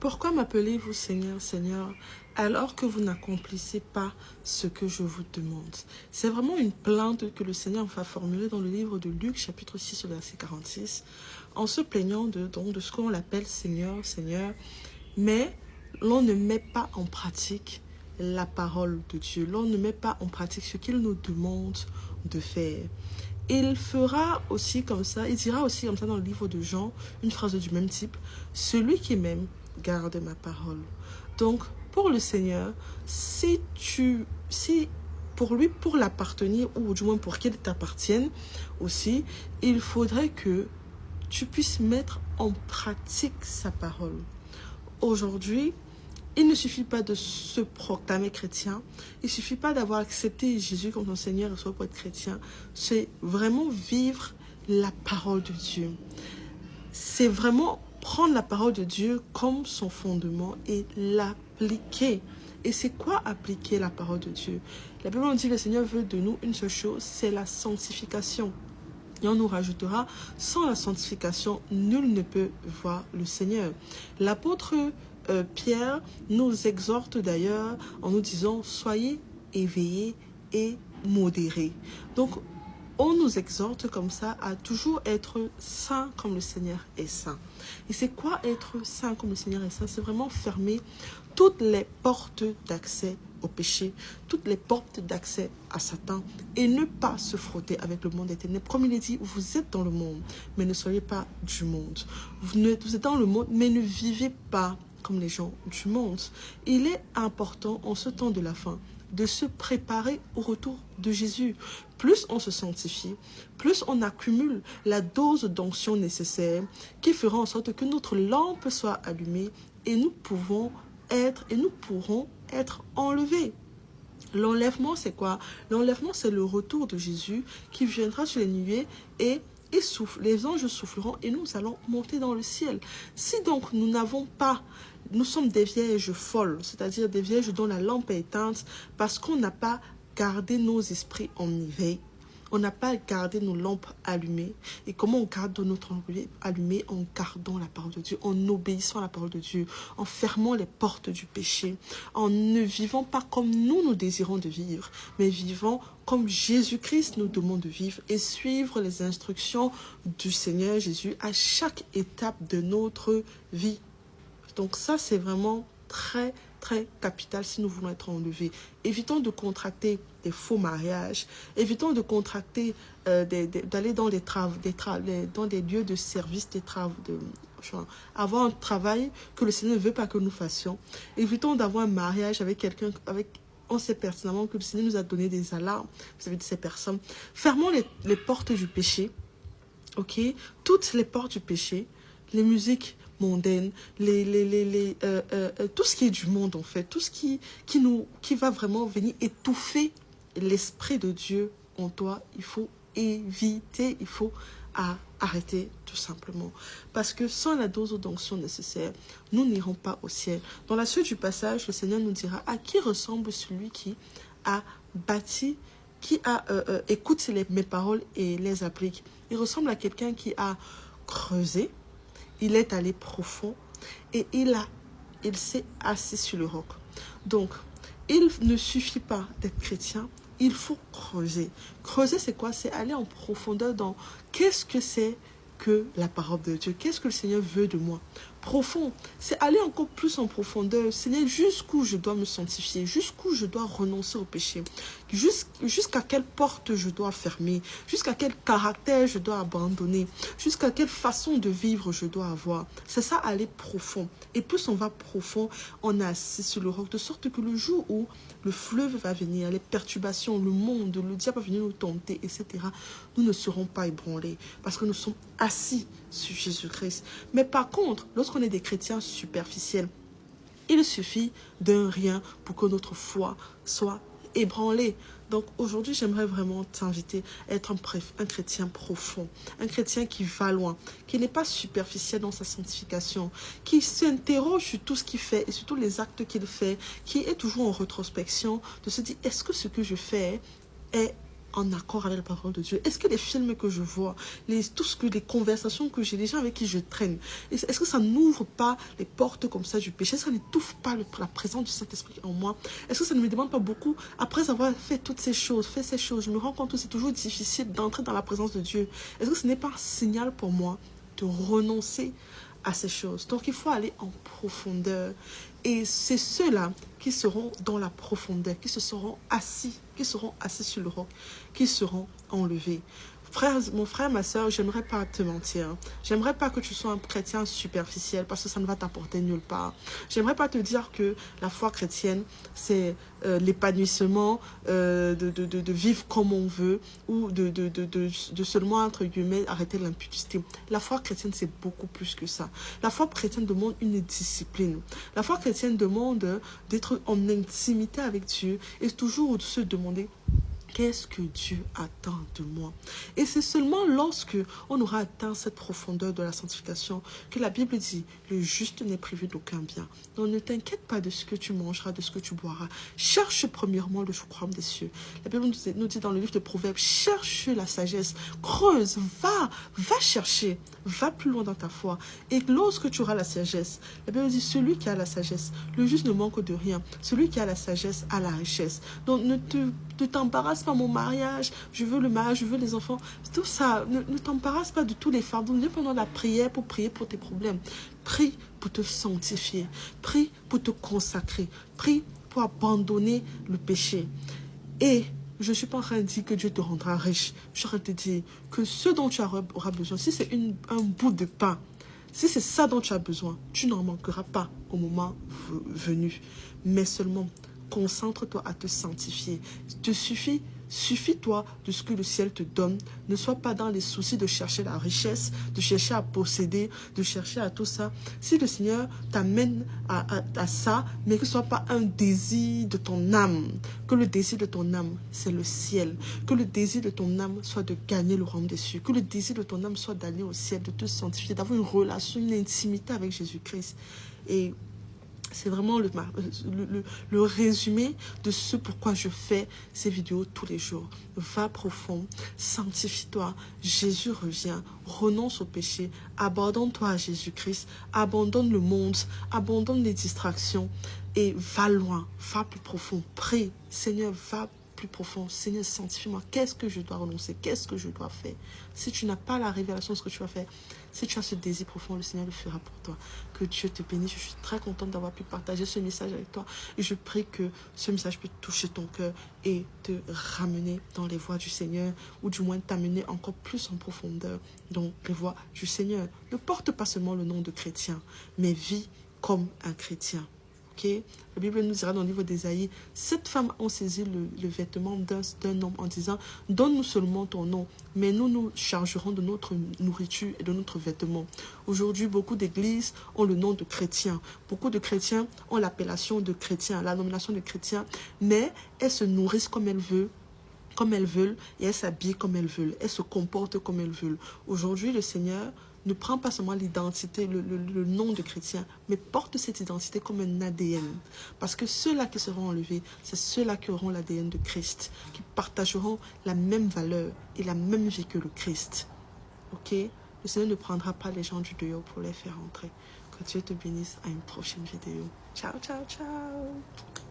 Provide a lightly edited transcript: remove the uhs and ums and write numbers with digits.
Pourquoi m'appelez-vous Seigneur, Seigneur, alors que vous n'accomplissez pas ce que je vous demande? C'est vraiment une plainte que le Seigneur va formuler dans le livre de Luc, chapitre 6, verset 46, en se plaignant de ce qu'on l'appelle Seigneur, Seigneur, mais l'on ne met pas en pratique la parole de Dieu. L'on ne met pas en pratique ce qu'il nous demande de faire. Il fera aussi comme ça, il dira aussi comme ça dans le livre de Jean, une phrase du même type, « Celui qui m'aime garde ma parole. » Donc, pour le Seigneur, si pour lui, pour l'appartenir, ou du moins pour qu'il t'appartienne aussi, il faudrait que tu puisses mettre en pratique sa parole. Aujourd'hui, il ne suffit pas de se proclamer chrétien, il ne suffit pas d'avoir accepté Jésus comme ton Seigneur et Sauveur pour être chrétien, c'est vraiment vivre la parole de Dieu. C'est vraiment prendre la parole de Dieu comme son fondement et l'appliquer. Et c'est quoi appliquer la parole de Dieu? La Bible nous dit que le Seigneur veut de nous une seule chose, c'est la sanctification. Et on nous rajoutera, sans la sanctification, nul ne peut voir le Seigneur. L'apôtre Pierre nous exhorte d'ailleurs en nous disant, soyez éveillés et modérés. Donc, on nous exhorte comme ça à toujours être saint comme le Seigneur est saint. Et c'est quoi être saint comme le Seigneur est saint? C'est vraiment fermer toutes les portes d'accès au péché, toutes les portes d'accès à Satan et ne pas se frotter avec le monde des ténèbres. Comme il est dit, vous êtes dans le monde, mais ne soyez pas du monde. Vous êtes dans le monde, mais ne vivez pas comme les gens du monde. Il est important en ce temps de la fin de se préparer au retour de Jésus. Plus on se sanctifie, plus on accumule la dose d'onction nécessaire qui fera en sorte que notre lampe soit allumée et nous pourrons être enlevés. L'enlèvement, c'est quoi? L'enlèvement, c'est le retour de Jésus qui viendra sur les nuées et il souffle. Les anges souffleront et nous allons monter dans le ciel. Si donc nous sommes des vierges folles, c'est-à-dire des vierges dont la lampe est éteinte parce qu'on n'a pas gardé nos esprits en éveil, on n'a pas gardé nos lampes allumées. Et comment on garde notre lampe allumée? En gardant la parole de Dieu, en obéissant à la parole de Dieu, en fermant les portes du péché, en ne vivant pas comme nous désirons de vivre, mais vivant comme Jésus-Christ nous demande de vivre et suivre les instructions du Seigneur Jésus à chaque étape de notre vie. Donc ça, c'est vraiment très, très capital si nous voulons être enlevés. Évitons de contracter des faux mariages. Évitons de contracter, d'aller dans dans des lieux de service, avoir un travail que le Seigneur ne veut pas que nous fassions. Évitons d'avoir un mariage avec quelqu'un, on sait pertinemment que le Seigneur nous a donné des alarmes vis-à-vis de ces personnes. Fermons les portes du péché, ok? Toutes les portes du péché, les musiques mondaine, tout ce qui est du monde en fait, tout ce qui va vraiment venir étouffer l'esprit de Dieu en toi, il faut éviter, il faut arrêter tout simplement. Parce que sans la dose d'onction nécessaire, nous n'irons pas au ciel. Dans la suite du passage, le Seigneur nous dira à qui ressemble celui qui a bâti, écoute mes paroles et les applique. Il ressemble à quelqu'un qui a creusé, il est allé profond et il s'est assis sur le roc. Donc, il ne suffit pas d'être chrétien, il faut creuser. Creuser, c'est quoi? C'est aller en profondeur dans qu'est-ce que c'est que la parole de Dieu. Qu'est-ce que le Seigneur veut de moi? Profond, c'est aller encore plus en profondeur. Seigneur, jusqu'où je dois me sanctifier, jusqu'où je dois renoncer au péché, jusqu'à quelle porte je dois fermer, jusqu'à quel caractère je dois abandonner, jusqu'à quelle façon de vivre je dois avoir. C'est ça, aller profond. Et plus on va profond, on est assis sur le roc, de sorte que le jour où le fleuve va venir, les perturbations, le monde, le diable va venir nous tenter, etc., nous ne serons pas ébranlés parce que nous sommes assis sur Jésus-Christ. Mais par contre, lorsqu'on est des chrétiens superficiels, il suffit d'un rien pour que notre foi soit ébranlée. Donc aujourd'hui, j'aimerais vraiment t'inviter à être un chrétien profond, un chrétien qui va loin, qui n'est pas superficiel dans sa sanctification, qui s'interroge sur tout ce qu'il fait et sur tous les actes qu'il fait, qui est toujours en rétrospection, de se dire, est-ce que ce que je fais est en accord avec la parole de Dieu? Est-ce que les films que je vois, les conversations que j'ai, les gens avec qui je traîne, est-ce que ça n'ouvre pas les portes comme ça du péché? Est-ce que ça n'étouffe pas la présence du Saint-Esprit en moi? Est-ce que ça ne me demande pas beaucoup? Après avoir fait toutes ces choses, je me rends compte que c'est toujours difficile d'entrer dans la présence de Dieu. Est-ce que ce n'est pas un signal pour moi de renoncer à ces choses? Donc il faut aller en profondeur. Et c'est ceux-là qui seront dans la profondeur, qui seront assis sur le roc, qui seront enlevés. Mon frère, ma soeur, j'aimerais pas te mentir. J'aimerais pas que tu sois un chrétien superficiel parce que ça ne va t'apporter nulle part. J'aimerais pas te dire que la foi chrétienne, c'est l'épanouissement, de vivre comme on veut ou de seulement, entre guillemets, arrêter l'impudicité. La foi chrétienne, c'est beaucoup plus que ça. La foi chrétienne demande une discipline. La foi chrétienne demande d'être en intimité avec Dieu et toujours se demander: qu'est-ce que Dieu attend de moi? Et c'est seulement lorsque on aura atteint cette profondeur de la sanctification que la Bible dit: le juste n'est privé d'aucun bien. Donc ne t'inquiète pas de ce que tu mangeras, de ce que tu boiras. Cherche premièrement le royaume des cieux. La Bible nous dit dans le livre de Proverbes: cherche la sagesse, creuse, va chercher, va plus loin dans ta foi. Et lorsque tu auras la sagesse, la Bible dit: celui qui a la sagesse, le juste ne manque de rien. Celui qui a la sagesse a la richesse. Donc ne t'embarrasse pas: mon mariage, je veux le mariage, je veux les enfants. Tout ça, ne t'embarrasse pas de tous les fardeaux. Viens pendant la prière pour prier pour tes problèmes. Prie pour te sanctifier. Prie pour te consacrer. Prie pour abandonner le péché. Et je ne suis pas en train de dire que Dieu te rendra riche. Je suis en train de te dire que ce dont tu auras besoin, si c'est un bout de pain, si c'est ça dont tu as besoin, tu n'en manqueras pas au moment venu. Mais seulement, concentre-toi à te sanctifier. Suffis-toi de ce que le ciel te donne. Ne sois pas dans les soucis de chercher la richesse, de chercher à posséder, de chercher à tout ça. Si le Seigneur t'amène à ça, mais que ce ne soit pas un désir de ton âme, que le désir de ton âme, c'est le ciel. Que le désir de ton âme soit de gagner le royaume des cieux. Que le désir de ton âme soit d'aller au ciel, de te sanctifier, d'avoir une relation, une intimité avec Jésus-Christ. Et c'est vraiment le résumé de ce pourquoi je fais ces vidéos tous les jours. Va profond, sanctifie-toi, Jésus revient, renonce au péché, abandonne-toi à Jésus-Christ, abandonne le monde, abandonne les distractions et va loin, va plus profond, prie, Seigneur, va plus profond. Seigneur, sanctifie-moi. Qu'est-ce que je dois renoncer? Qu'est-ce que je dois faire? Si tu n'as pas la révélation de ce que tu vas faire, si tu as ce désir profond, le Seigneur le fera pour toi. Que Dieu te bénisse. Je suis très contente d'avoir pu partager ce message avec toi. Et je prie que ce message puisse toucher ton cœur et te ramener dans les voies du Seigneur, ou du moins t'amener encore plus en profondeur dans les voies du Seigneur. Ne porte pas seulement le nom de chrétien, mais vis comme un chrétien. Okay? La Bible nous dira dans le livre d'Ésaïe: 7 femmes ont saisi le vêtement d'un homme en disant: donne-nous seulement ton nom, mais nous chargerons de notre nourriture et de notre vêtement. Aujourd'hui, beaucoup d'églises ont le nom de chrétiens. Beaucoup de chrétiens ont l'appellation de chrétiens, la nomination de chrétiens, mais elles se nourrissent comme elles veulent, et elles s'habillent comme elles veulent, elles se comportent comme elles veulent. Aujourd'hui, le Seigneur ne prend pas seulement l'identité, le nom de chrétien, mais porte cette identité comme un ADN. Parce que ceux-là qui seront enlevés, c'est ceux-là qui auront l'ADN de Christ, qui partageront la même valeur et la même vie que le Christ. Ok? Le Seigneur ne prendra pas les gens du dehors pour les faire entrer. Que Dieu te bénisse. À une prochaine vidéo. Ciao, ciao, ciao.